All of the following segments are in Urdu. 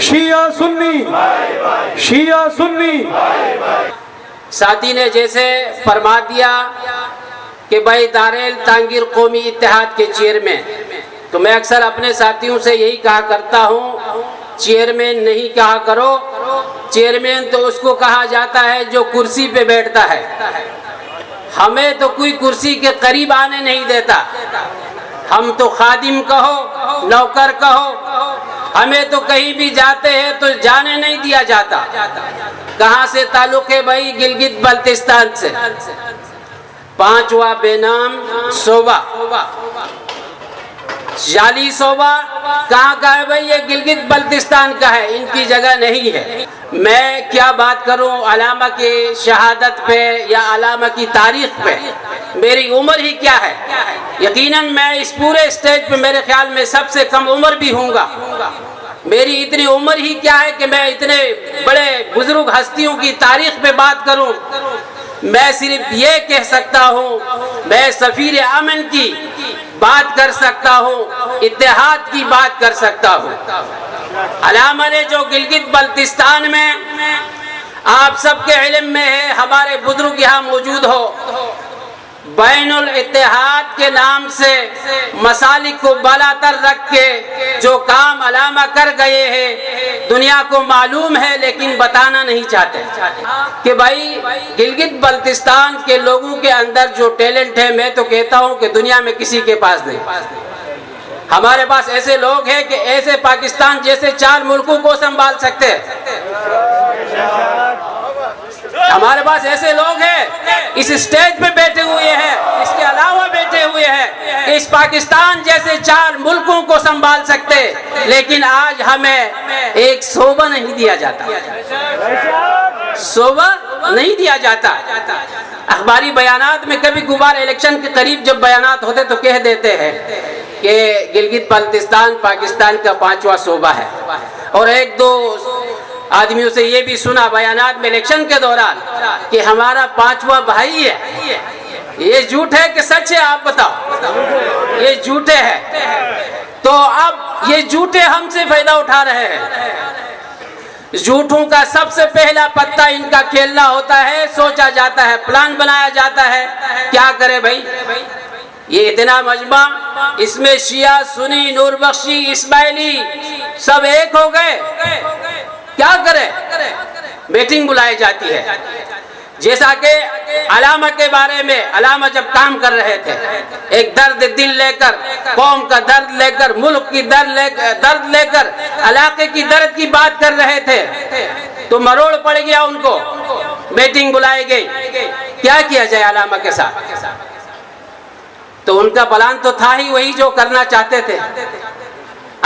شیعہ سنی، شیعہ سنی۔ ساتھی نے جیسے فرما دیا کہ بھائی دارال تانگیر قومی اتحاد کے چیئرمین، تو میں اکثر اپنے ساتھیوں سے یہی کہا کرتا ہوں، چیئرمین نہیں کہا کرو، چیئرمین تو اس کو کہا جاتا ہے جو کرسی پہ بیٹھتا ہے، ہمیں تو کوئی کرسی کے قریب آنے نہیں دیتا، ہم تو خادم کہو نوکر کہو، ہمیں تو کہیں بھی جاتے ہیں تو جانے نہیں دیا جاتا۔ کہاں سے تعلق ہے بھائی؟ گلگت بلتستان سے، 5واں بے نام صوبہ، جعلی صوبہ کہاں کا ہے بھائی؟ یہ گلگت بلتستان کا ہے، ان کی جگہ نہیں ہے۔ میں کیا بات کروں علامہ کی شہادت پہ یا علامہ کی تاریخ پہ، میری عمر ہی کیا ہے؟ یقیناً میں اس پورے اسٹیج پہ میرے خیال میں سب سے کم عمر بھی ہوں گا، میری اتنی عمر ہی کیا ہے کہ میں اتنے بڑے بزرگ ہستیوں کی تاریخ پہ بات کروں۔ میں صرف یہ کہہ سکتا ہوں، میں سفیر امن کی بات کر سکتا ہوں، اتحاد کی بات کر سکتا ہوں۔ علامہ نے جو گلگت بلتستان میں، آپ سب کے علم میں ہے، ہمارے بزرگ یہاں موجود ہو، بین الاتحاد کے نام سے مسالک کو بالاتر رکھ کے جو کام علامہ کر گئے ہیں دنیا کو معلوم ہے، لیکن بتانا نہیں چاہتے کہ بھائی گلگت بلتستان کے لوگوں کے اندر جو ٹیلنٹ ہے، میں تو کہتا ہوں کہ دنیا میں کسی کے پاس نہیں۔ ہمارے پاس ایسے لوگ ہیں کہ ایسے پاکستان جیسے 4 ملکوں کو سنبھال سکتے ہیں، ہمارے پاس ایسے لوگ ہیں اس اسٹیج پہ بیٹھے ہوئے ہیں، اس کے علاوہ بیٹھے ہوئے ہیں کہ اس پاکستان جیسے 4 ملکوں کو سنبھال سکتے، لیکن آج ہمیں ایک صوبہ نہیں دیا جاتا، صوبہ نہیں دیا جاتا۔ اخباری بیانات میں کبھی کبھار الیکشن کے قریب جب بیانات ہوتے تو کہہ دیتے ہیں کہ گلگت بلتستان پاکستان کا 5واں صوبہ ہے، اور 1-2 آدمیوں سے یہ بھی سنا بیانات میں الیکشن کے دوران کہ ہمارا 5واں بھائی ہے۔ یہ جھوٹ ہے کہ سچ ہے؟ آپ بتاؤ، یہ جھوٹے ہے۔ تو اب یہ جھوٹے ہم سے فائدہ اٹھا رہے ہیں۔ جھوٹوں کا سب سے پہلا پتا ان کا کھیلنا ہوتا ہے، سوچا جاتا ہے، پلان بنایا جاتا ہے، کیا کرے بھائی یہ اتنا مجمع، اس میں شیعہ سنی نور بخشی اسماعیلی سب ایک ہو گئے، کیا کرے؟ میٹنگ بلائی جاتی ہے۔ جیسا کہ علامہ کے بارے میں، علامہ جب کام کر رہے تھے ایک درد دل لے کر، قوم کا درد لے کر، ملک کی درد لے کر، علاقے کی درد کی بات کر رہے تھے تو مروڑ پڑ گیا ان کو، میٹنگ بلائی گئی، کیا کیا جائے علامہ کے ساتھ؟ تو ان کا پلان تو تھا ہی وہی جو کرنا چاہتے تھے۔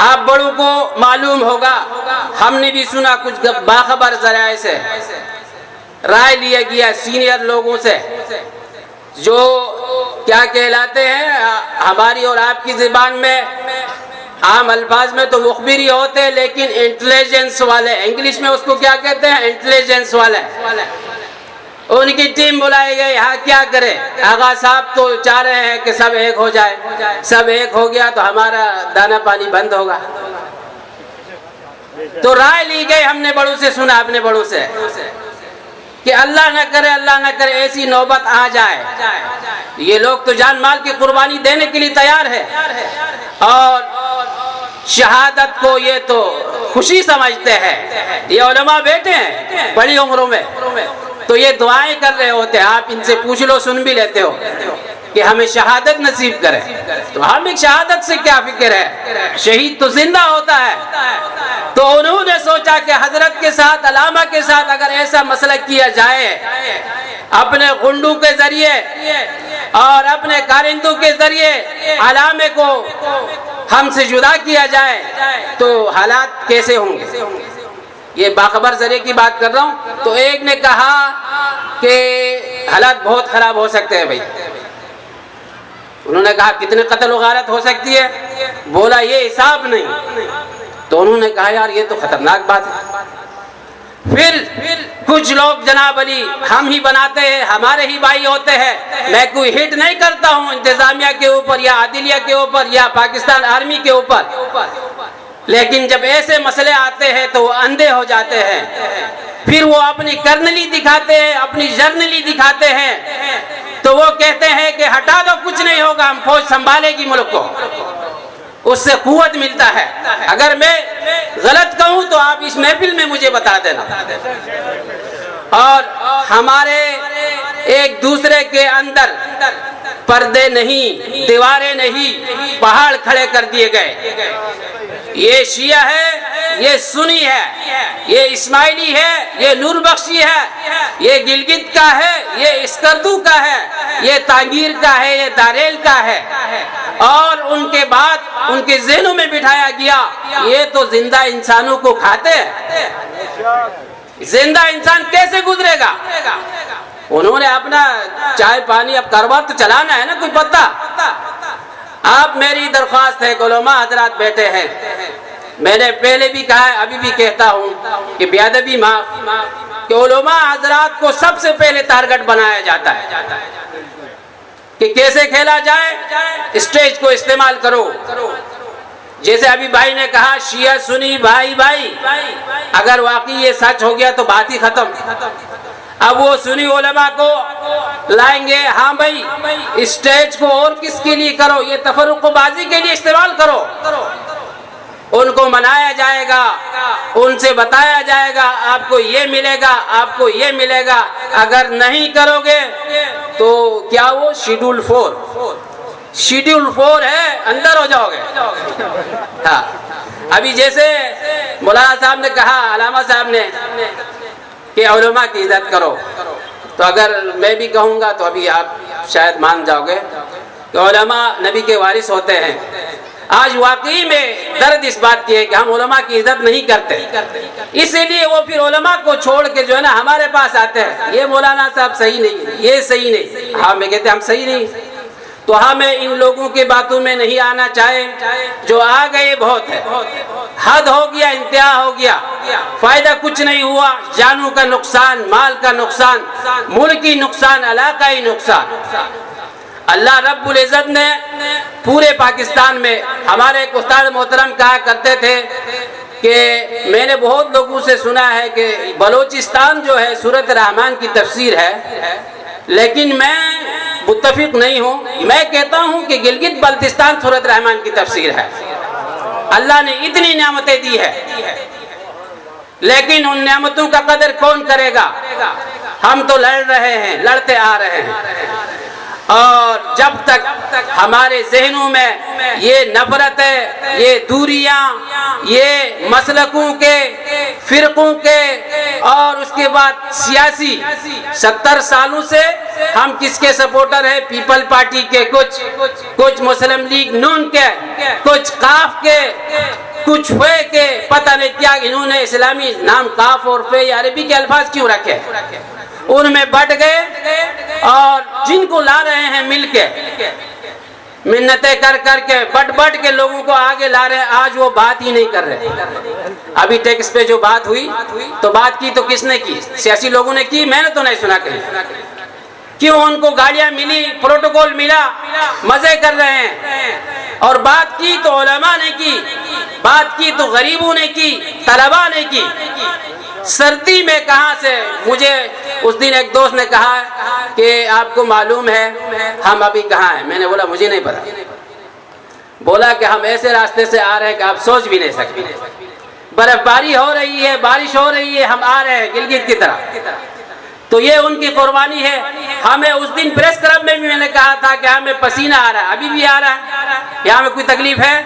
آپ بڑوں کو معلوم ہوگا، ہم نے بھی سنا کچھ باخبر ذرائع سے، رائے لیا گیا سینئر لوگوں سے جو کیا کہلاتے ہیں ہماری اور آپ کی زبان میں، عام الفاظ میں تو مخبری ہوتے، لیکن انٹیلیجنس والے، انگلش میں اس کو کیا کہتے ہیں؟ انٹیلیجنس والے۔ ان کی ٹیم بلائی گئی، ہاں کیا کرے؟ آغا صاحب تو چاہ رہے ہیں کہ سب ایک ہو جائے، سب ایک ہو گیا تو ہمارا دانا پانی بند ہوگا۔ تو رائے لی گئی، ہم نے بڑوں سے سنا، اپنے بڑوں سے، کہ اللہ نہ کرے ایسی نوبت آ جائے۔ یہ لوگ تو جان مال کی قربانی دینے کے لیے تیار ہے اور شہادت کو یہ تو خوشی سمجھتے ہیں۔ یہ علماء بیٹھے ہیں بڑی عمروں میں تو یہ دعائیں کر رہے ہوتے ہیں، آپ ان سے پوچھ لو، سن بھی لیتے ہو کہ ہمیں شہادت نصیب کرے۔ تو ہم ایک شہادت سے کیا فکر ہے؟ شہید تو زندہ ہوتا ہے۔ تو انہوں نے سوچا کہ حضرت کے ساتھ، علامہ کے ساتھ اگر ایسا مسئلہ کیا جائے، اپنے غنڈوں کے ذریعے اور اپنے کارندوں کے ذریعے علامے کو ہم سے جدا کیا جائے تو حالات کیسے ہوں گے؟ یہ باخبر ذریعے کی بات کر رہا ہوں۔ تو ایک نے کہا کہ حالات بہت خراب ہو سکتے ہیں بھائی۔ انہوں نے کہا کتنے قتل و غارت ہو سکتی ہے؟ بولا یہ حساب نہیں۔ تو انہوں نے کہا یار یہ تو خطرناک بات ہے۔ پھر کچھ لوگ جناب علی ہم ہی بناتے ہیں، ہمارے ہی بھائی ہوتے ہیں، میں کوئی ہٹ نہیں کرتا ہوں انتظامیہ کے اوپر یا عدلیہ کے اوپر یا پاکستان آرمی کے اوپر، لیکن جب ایسے مسئلے آتے ہیں تو وہ اندھے ہو جاتے ہیں، پھر وہ اپنی کرنلی دکھاتے ہیں، اپنی جرنلی دکھاتے ہیں، تو وہ کہتے ہیں کہ ہٹا دو کچھ نہیں ہوگا، ہم فوج سنبھالے گی ملک کو، اس سے قوت ملتا ہے۔ اگر میں غلط کہوں تو آپ اس محفل میں مجھے بتا دینا۔ اور ہمارے ایک دوسرے کے اندر پردے نہیں، دیواریں نہیں، پہاڑ کھڑے کر دیے گئے۔ یہ شیعہ ہے، یہ سنی ہے، یہ اسماعیلی ہے، یہ نور بخشی ہے، یہ گلگت کا ہے، یہ اسکردو کا ہے، یہ تانگیر کا ہے، یہ داریل کا ہے، اور ان کے بعد ان کے ذہنوں میں بٹھایا گیا یہ تو زندہ انسانوں کو کھاتے ہیں۔ زندہ انسان کیسے گزرے گا؟ انہوں نے اپنا چائے پانی، اب کاروبار تو چلانا ہے نا، کوئی پتہ۔ آپ میری درخواست ہے کہ علماء حضرات بیٹھے ہیں، میں نے پہلے بھی کہا ہے، ابھی بھی کہتا ہوں کہ بے ادبی معاف، کہ علماء حضرات کو سب سے پہلے ٹارگٹ بنایا جاتا ہے کہ کیسے کھیلا جائے، اسٹیج کو استعمال کرو۔ جیسے ابھی بھائی نے کہا شیعہ سنی بھائی بھائی، اگر واقعی یہ سچ ہو گیا تو بات ہی ختم۔ اب وہ سنی علماء کو لائیں گے، ہاں بھائی اسٹیج کو اور کس کے لیے کرو، یہ تفرق و بازی کے لیے استعمال کرو۔ ان کو منایا جائے گا، ان سے بتایا جائے گا آپ کو یہ ملے گا، آپ کو یہ ملے گا، اگر نہیں کرو گے تو کیا وہ شیڈول 4 ہے، اندر ہو جاؤ گے۔ ہاں ابھی جیسے مولانا صاحب نے کہا، علامہ صاحب نے، کہ علماء کی عزت کرو، تو اگر میں بھی کہوں گا تو ابھی آپ شاید مان جاؤ گے کہ علماء نبی کے وارث ہوتے ہیں۔ آج واقعی میں درد اس بات کی ہے کہ ہم علماء کی عزت نہیں کرتے، اسی لیے وہ پھر علماء کو چھوڑ کے جو ہے نا ہمارے پاس آتے ہیں، یہ مولانا صاحب صحیح نہیں، یہ صحیح نہیں، ہاں میں کہتے ہیں ہم صحیح نہیں، تو ہمیں ان لوگوں کی باتوں میں نہیں آنا چاہے، جو آ گئے بہت ہے، حد ہو گیا، انتہا ہو گیا، فائدہ کچھ نہیں ہوا، جانوں کا نقصان، مال کا نقصان، ملکی نقصان، علاقائی نقصان۔ اللہ رب العزت نے پورے پاکستان میں، ہمارے ایک استاد محترم کہا کرتے تھے کہ میں نے بہت لوگوں سے سنا ہے کہ بلوچستان جو ہے سورۃ رحمان کی تفسیر ہے، لیکن میں متفق نہیں ہوں، میں کہتا ہوں کہ گلگت بلتستان سورۃ رحمان کی تفسیر ہے۔ اللہ نے اتنی نعمتیں دی ہے، لیکن ان نعمتوں کا قدر کون کرے گا؟ ہم تو لڑ رہے ہیں، لڑتے آ رہے ہیں، اور جب تک ہمارے ذہنوں میں یہ نفرتیں، یہ دوریاں، یہ مسلکوں کے، فرقوں کے، اور اس کے بعد سیاسی 70 سالوں سے ہم کس کے سپورٹر ہیں؟ پیپل پارٹی کے، کچھ مسلم لیگ نون کے، کچھ قاف کے، کچھ فے کے، پتہ نہیں کیا انہوں نے اسلامی نام قاف اور فے یا عربی کے الفاظ کیوں رکھے، ان میں بٹ گئے، اور جن کو لا رہے ہیں مل کے، منتیں کر کر کے، بٹ کے لوگوں کو آگے لا رہے ہیں، آج وہ بات ہی نہیں کر رہے۔ ابھی ٹیکس پہ جو بات ہوئی تو بات کی تو کس نے کی؟ سیاسی لوگوں نے کی، میں نے تو نہیں سنا کہیں۔ کیوں ان کو گاڑیاں ملی، پروٹوکول ملا، مزے کر رہے ہیں، اور بات کی تو علماء نے کی، بات کی تو غریبوں نے کی، طلباء نے کی۔ سردی میں کہاں سے؟ مجھے اس دن ایک دوست نے کہا کہ آپ کو معلوم ہے ہم ابھی کہاں ہیں؟ میں نے بولا مجھے نہیں پتا۔ بولا کہ ہم ایسے راستے سے آ رہے ہیں کہ آپ سوچ بھی نہیں سکتے، برف باری ہو رہی ہے، بارش ہو رہی ہے، ہم آ رہے ہیں گلگت کی طرف، تو یہ ان کی قربانی ہے۔ ہمیں اس دن پریس کلب میں بھی میں نے کہا تھا کہ ہمیں پسینہ آ رہا ہے، ابھی بھی آ رہا ہے، یہاں میں کوئی تکلیف ہے؟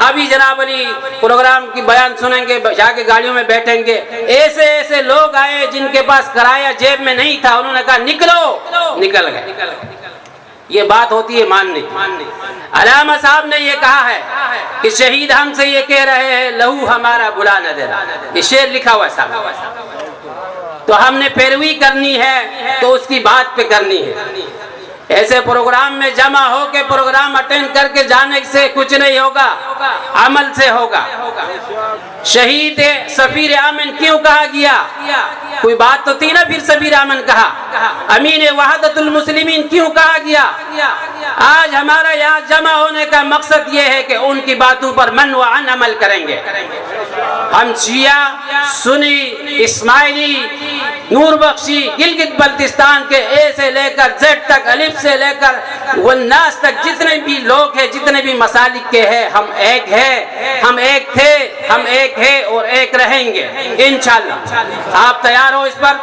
ابھی جناب علی پروگرام کی بیان سنیں گے، جا کے گاڑیوں میں بیٹھیں گے، ایسے لوگ آئے جن کے پاس کرایہ جیب میں نہیں تھا، انہوں نے کہا نکلو، نکل گئے۔ یہ بات ہوتی ہے ماننے۔ علامہ صاحب نے یہ کہا ہے کہ شہید ہم سے یہ کہہ رہے ہیں لہو ہمارا بلا نہ دینا، یہ شعر لکھا ہوا صاحب، تو ہم نے پیروی کرنی ہے تو اس کی بات پہ کرنی ہے۔ ایسے پروگرام میں جمع ہو کے پروگرام اٹینڈ کر کے جانے سے کچھ نہیں ہوگا، عمل سے ہوگا۔ شہید سفیر امن کیوں کہا گیا؟ کوئی بات تو تھی نا، پھر سفیر امن کہا۔ امین وحدت المسلمین کیوں کہا گیا؟ آج ہمارا یہاں جمع ہونے کا مقصد یہ ہے کہ ان کی باتوں پر من و عن عمل کریں گے. ہم شیعہ، سنی، اسماعیلی، نور بخشی، گلگت بلتستان کے اے سے لے کر زیڈ تک، الف سے لے کر والناس تک جتنے بھی لوگ ہیں، جتنے بھی مسالک کے ہیں، ہم ایک ہیں، ہم ایک تھے، ہم ایک ہیں اور ایک رہیں گے انشاءاللہ. آپ تیار ہو اس پر؟